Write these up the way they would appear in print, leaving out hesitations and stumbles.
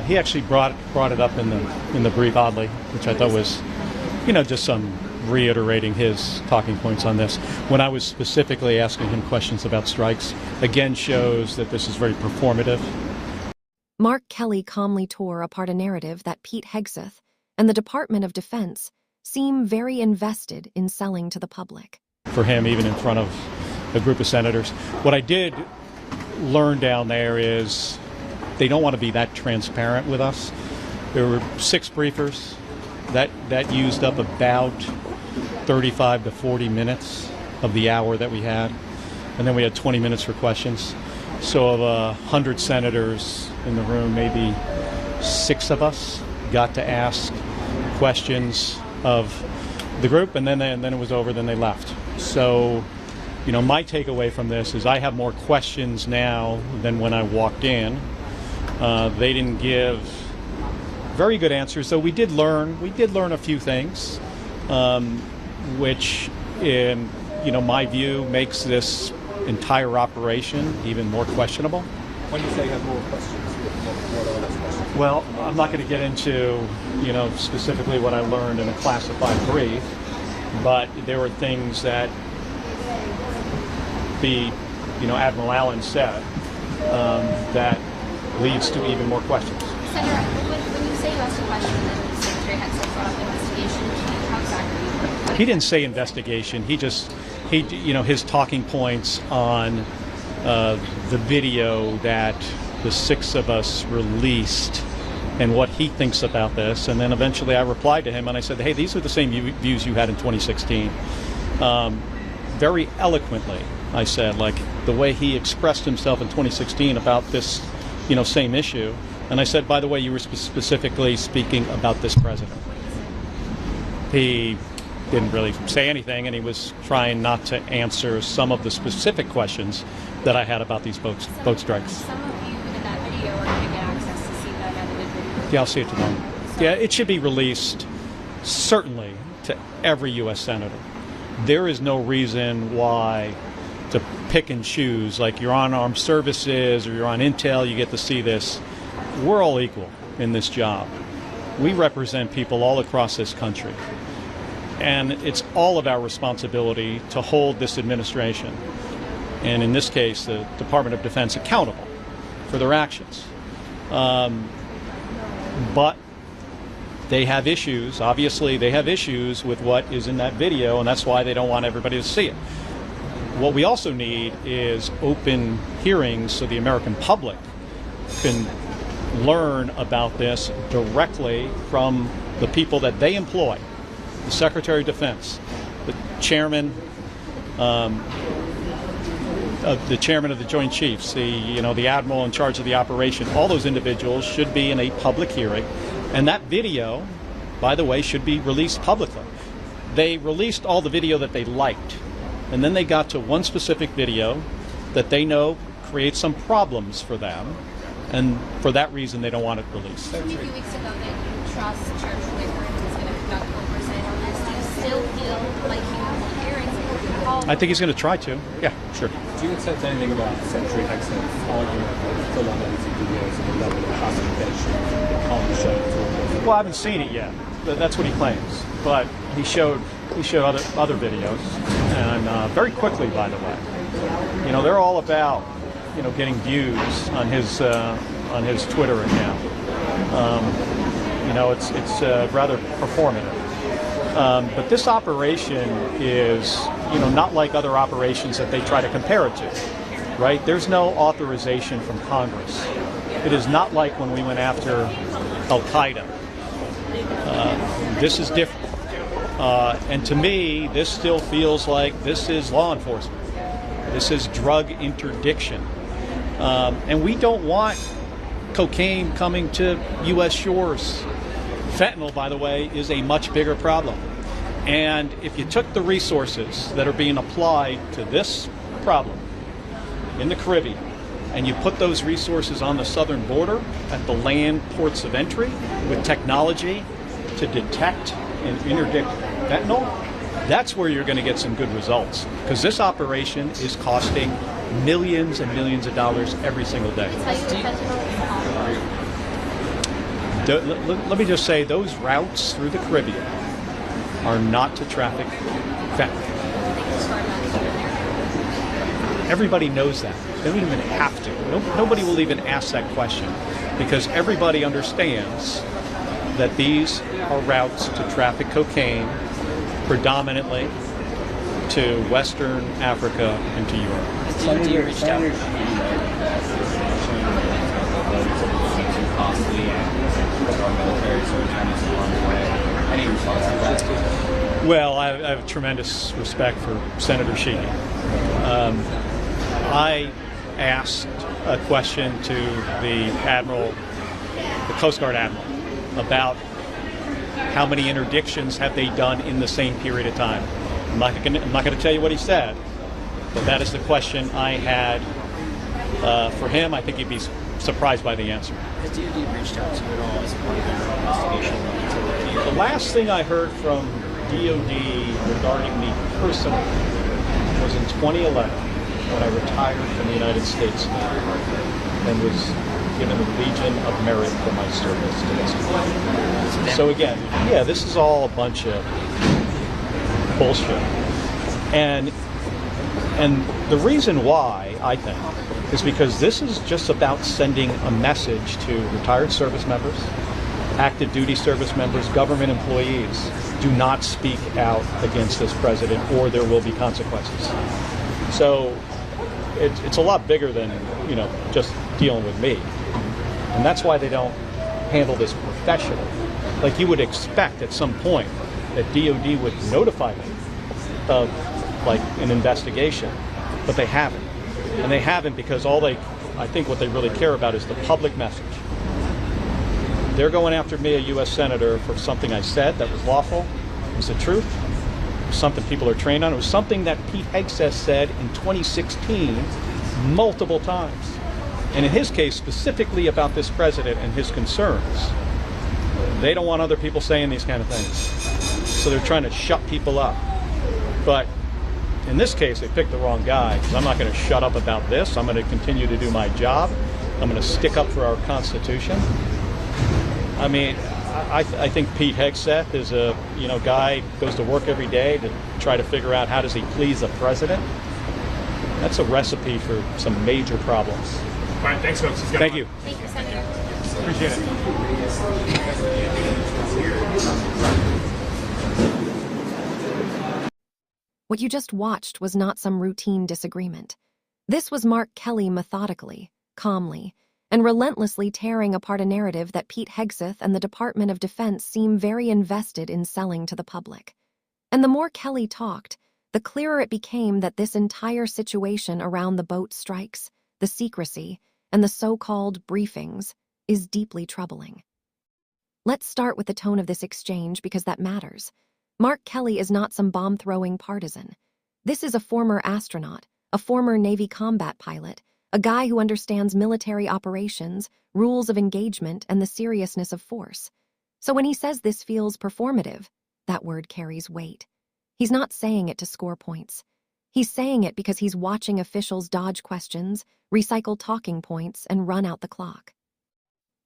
he actually brought it up in the brief, oddly, which I thought was, just some reiterating his talking points on this. When I was specifically asking him questions about strikes, again shows that this is very performative. Mark Kelly calmly tore apart a narrative that Pete Hegseth and the Department of Defense seem very invested in selling to the public. For him, even in front of a group of senators. What I did learn down there is they don't want to be that transparent with us. There were 6 briefers. That used up about 35 to 40 minutes of the hour that we had. And then we had 20 minutes for questions. So of 100 senators in the room, maybe 6 of us got to ask questions of the group, and then it was over, then they left. So, my takeaway from this is I have more questions now than when I walked in. They didn't give very good answers, though we did learn a few things, which in my view makes this entire operation even more questionable. When you say you have more questions, what are those questions? Well, I'm not going to get into specifically what I learned in a classified brief, but there were things that the Admiral Allen said that leads to even more questions. Senator, when you say you asked a question and Secretary Hegseth brought up investigation, how exactly? He didn't say investigation. He his talking points on the video that the 6 of us released and what he thinks about this. And then eventually I replied to him and I said, hey, these are the same views you had in 2016. Very eloquently, I said, like the way he expressed himself in 2016 about this, same issue. And I said, by the way, you were specifically speaking about this president. He didn't really say anything, and he was trying not to answer some of the specific questions that I had about these boat strikes. Some of you in that video are going to get access to see that edited video. Yeah, I'll see it tomorrow. Yeah, it should be released, certainly, to every U.S. senator. There is no reason why to pick and choose, like you're on armed services or you're on intel, you get to see this. We're all equal in this job. We represent people all across this country. And it's all of our responsibility to hold this administration, and in this case, the Department of Defense, accountable for their actions. But they have issues. Obviously, they have issues with what is in that video, and that's why they don't want everybody to see it. What we also need is open hearings so the American public can learn about this directly from the people that they employ. The Secretary of Defense, the chairman of the Joint Chiefs, the admiral in charge of the operation. All those individuals should be in a public hearing, and that video, by the way, should be released publicly. They released all the video that they liked, and then they got to one specific video that they know creates some problems for them, and for that reason they don't want it released. A few weeks ago that you trust Church Whitmer is going to conduct oversight on this. Do you still feel like you have hearings? I think he's going to try to. Yeah, sure. Do you accept anything about Secretary Hegseth's argument about full analysis videos and the level of classification that can't be shown to all? Well, I haven't seen it yet. That's what he claims. But he showed other videos, and very quickly, by the way. They're all about getting views on his Twitter account. It's rather performative. But this operation is, not like other operations that they try to compare it to, right? There's no authorization from Congress. It is not like when we went after Al-Qaeda. This is different. And to me, this still feels like this is law enforcement. This is drug interdiction. And we don't want cocaine coming to U.S. shores. Fentanyl, by the way, is a much bigger problem. And if you took the resources that are being applied to this problem in the Caribbean, and you put those resources on the southern border at the land ports of entry with technology to detect and interdict fentanyl, that's where you're going to get some good results. Because this operation is costing millions and millions of dollars every single day. Let me just say, those routes through the Caribbean are not to traffic fentanyl. Everybody knows that. They don't even have to. Nobody will even ask that question because everybody understands that these are routes to traffic cocaine predominantly to Western Africa and to Europe. Senator reached out. Too costly and our military so China's along the way. Any response to that? Well, I have tremendous respect for Senator Sheehy. I asked a question to the Coast Guard Admiral, about how many interdictions have they done in the same period of time. I'm not going to tell you what he said, but that is the question I had for him. I think he'd be surprised by the answer. Has DoD reached out to you at all as part of their investigation? The last thing I heard from DoD regarding me personally was in 2011 when I retired from the United States and was given the Legion of Merit for my service to this country. So again, yeah, this is all a bunch of bullshit. And the reason why, I think, is because this is just about sending a message to retired service members, active duty service members, government employees. Do not speak out against this president or there will be consequences. So it's a lot bigger than, just dealing with me. And that's why they don't handle this professionally. Like you would expect at some point that DoD would notify me of like an investigation, but they haven't. And they haven't because I think what they really care about is the public message. They're going after me, a U.S. Senator, for something I said that was lawful. It was the truth. It was something people are trained on. It was something that Pete Hegseth said in 2016 multiple times. And in his case, specifically about this president and his concerns. They don't want other people saying these kind of things. So they're trying to shut people up. But in this case, they picked the wrong guy, because I'm not going to shut up about this. I'm going to continue to do my job. I'm going to stick up for our Constitution. I mean, I think Pete Hegseth is a guy who goes to work every day to try to figure out how does he please the president. That's a recipe for some major problems. All right, thanks, folks. Thank you. Thank you, Senator. Appreciate it. What you just watched was not some routine disagreement. This was Mark Kelly methodically, calmly, and relentlessly tearing apart a narrative that Pete Hegseth and the Department of Defense seem very invested in selling to the public. And the more Kelly talked, the clearer it became that this entire situation around the boat strikes, the secrecy, and the so-called briefings is deeply troubling. Let's start with the tone of this exchange because that matters. Mark Kelly is not some bomb-throwing partisan. This is a former astronaut, a former Navy combat pilot, a guy who understands military operations, rules of engagement, and the seriousness of force. So when he says this feels performative, that word carries weight. He's not saying it to score points. He's saying it because he's watching officials dodge questions, recycle talking points, and run out the clock.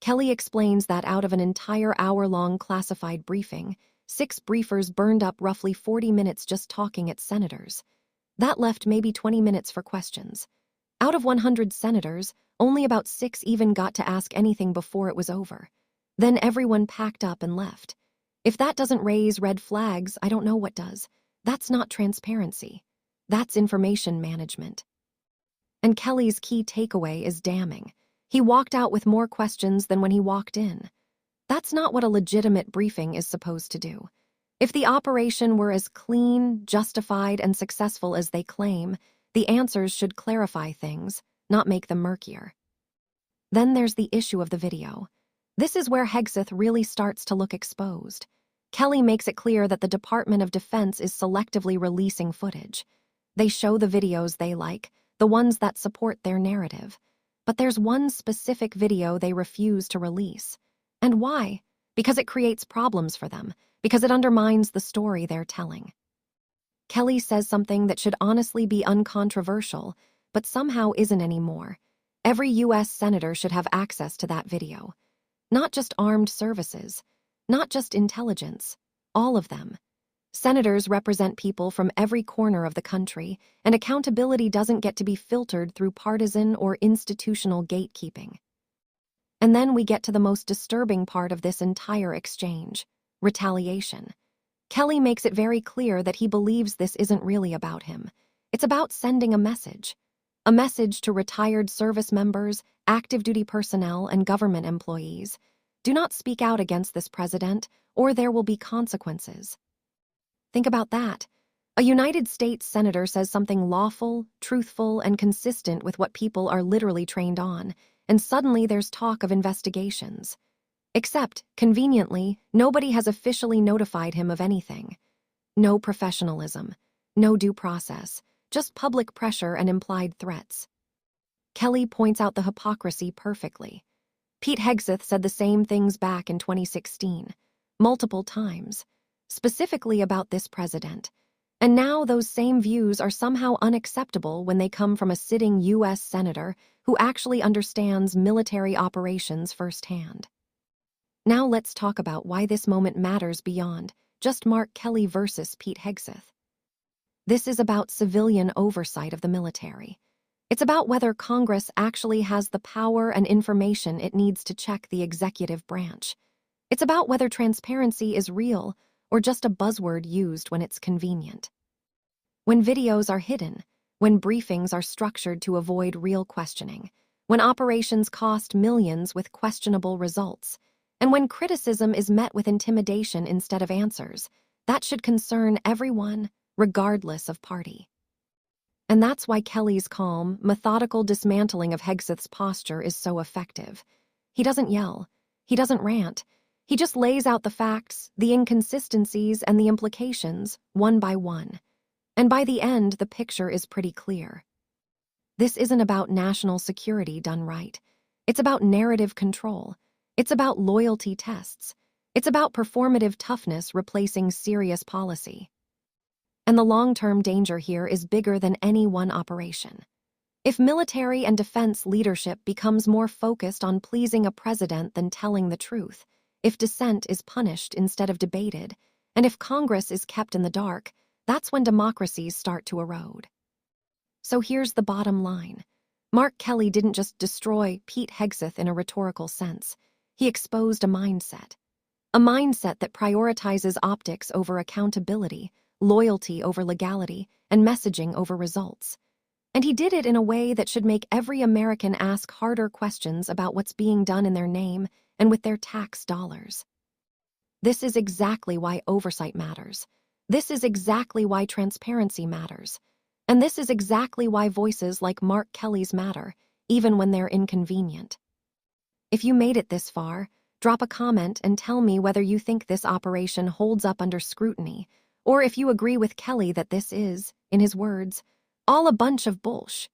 Kelly explains that out of an entire hour-long classified briefing, 6 briefers burned up roughly 40 minutes just talking at senators. That left maybe 20 minutes for questions. Out of 100 senators, only about 6 even got to ask anything before it was over. Then everyone packed up and left. If that doesn't raise red flags, I don't know what does. That's not transparency. That's information management. And Kelly's key takeaway is damning. He walked out with more questions than when he walked in. That's not what a legitimate briefing is supposed to do. If the operation were as clean, justified, and successful as they claim, the answers should clarify things, not make them murkier. Then there's the issue of the video. This is where Hegseth really starts to look exposed. Kelly makes it clear that the Department of Defense is selectively releasing footage. They show the videos they like, the ones that support their narrative. But there's one specific video they refuse to release. And why? Because it creates problems for them, because it undermines the story they're telling. Kelly says something that should honestly be uncontroversial, but somehow isn't anymore. Every U.S. senator should have access to that video. Not just armed services, not just intelligence, all of them. Senators represent people from every corner of the country, and accountability doesn't get to be filtered through partisan or institutional gatekeeping. And then we get to the most disturbing part of this entire exchange: retaliation. Kelly makes it very clear that he believes this isn't really about him. It's about sending a message. A message to retired service members, active duty personnel, and government employees. Do not speak out against this president, or there will be consequences. Think about that. A United States senator says something lawful, truthful, and consistent with what people are literally trained on, and suddenly there's talk of investigations. Except, conveniently, nobody has officially notified him of anything. No professionalism, no due process, just public pressure and implied threats. Kelly points out the hypocrisy perfectly. Pete Hegseth said the same things back in 2016, multiple times, specifically about this president. And now those same views are somehow unacceptable when they come from a sitting U.S. senator who actually understands military operations firsthand. Now let's talk about why this moment matters beyond just Mark Kelly versus Pete Hegseth. This is about civilian oversight of the military. It's about whether Congress actually has the power and information it needs to check the executive branch. It's about whether transparency is real or just a buzzword used when it's convenient. When videos are hidden, when briefings are structured to avoid real questioning, when operations cost millions with questionable results, and when criticism is met with intimidation instead of answers, that should concern everyone, regardless of party. And that's why Kelly's calm, methodical dismantling of Hegseth's posture is so effective. He doesn't yell. He doesn't rant. He just lays out the facts, the inconsistencies, and the implications, one by one. And by the end, the picture is pretty clear. This isn't about national security done right. It's about narrative control. It's about loyalty tests. It's about performative toughness replacing serious policy. And the long-term danger here is bigger than any one operation. If military and defense leadership becomes more focused on pleasing a president than telling the truth, if dissent is punished instead of debated, and if Congress is kept in the dark, that's when democracies start to erode. So here's the bottom line. Mark Kelly didn't just destroy Pete Hegseth in a rhetorical sense. He exposed a mindset that prioritizes optics over accountability, loyalty over legality, and messaging over results. And he did it in a way that should make every American ask harder questions about what's being done in their name and with their tax dollars. This is exactly why oversight matters. This is exactly why transparency matters. And this is exactly why voices like Mark Kelly's matter, even when they're inconvenient. If you made it this far, drop a comment and tell me whether you think this operation holds up under scrutiny, or if you agree with Kelly that this is, in his words, all a bunch of bullsh.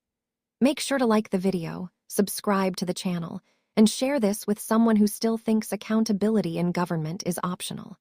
Make sure to like the video, subscribe to the channel, and share this with someone who still thinks accountability in government is optional.